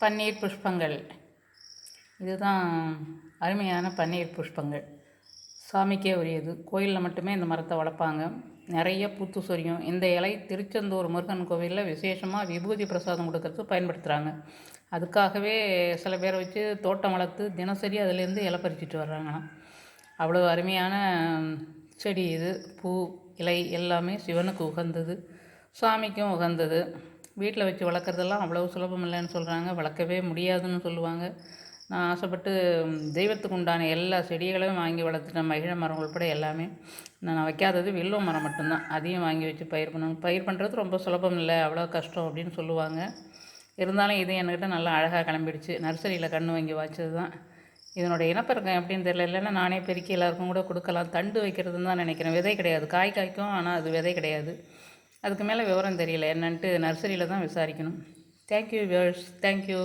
பன்னீர் புஷ்பங்கள். இதுதான் அருமையான பன்னீர் புஷ்பங்கள். சாமிக்கே உரியது. கோயிலில் மட்டுமே இந்த மரத்தை வளர்ப்பாங்க. நிறைய பூத்து சொரியும். இந்த இலை திருச்செந்தூர் முருகன் கோவிலில் விசேஷமாக விபூதி பிரசாதம் கொடுக்கறதுக்கு பயன்படுத்துகிறாங்க. அதுக்காகவே சில பேரை வச்சு தோட்டம் வளர்த்து தினசரி அதிலேருந்து இலை பறிச்சிட்டு வர்றாங்களாம். அவ்வளோ அருமையான செடி இது. பூ, இலை எல்லாமே சிவனுக்கு உகந்தது, சாமிக்கும் உகந்தது. வீட்டில் வச்சு வளர்க்குறதெல்லாம் அவ்வளோ சுலபம் இல்லைன்னு சொல்கிறாங்க. வளர்க்கவே முடியாதுன்னு சொல்லுவாங்க. நான் ஆசைப்பட்டு தெய்வத்துக்கு உண்டான எல்லா செடிகளையும் வாங்கி வளர்த்துட்டேன். மகிழ மரம் உள்பட எல்லாமே. நான் வைக்காதது வில்வ மரம் மட்டும்தான். அதையும் வாங்கி வச்சு பயிர் பண்ணணும். பயிர் பண்ணுறது ரொம்ப சுலபம் இல்லை, அவ்வளோ கஷ்டம் அப்படின்னு சொல்லுவாங்க. இருந்தாலும் இது என்கிட்ட நல்லா அழகாக கிளம்பிடுச்சு. நர்சரியில் கன்று வாங்கி வச்சது தான். இதனோட இனப்பெருக்கம் எப்படின்னு தெரியல. இல்லைன்னா நானே பெருக்கி எல்லாருக்கும் கூட கொடுக்கலாம். தண்டு வைக்கிறதுன்னு தான் நினைக்கிறேன். விதை கிடையாது. காய் காய்க்கும், ஆனால் அது விதை கிடையாது. அதுக்கு மேலே விவரம் தெரியல என்னன்ட்டு நர்சரியில் தான் விசாரிக்கணும். Thank you viewers. தேங்க்யூ.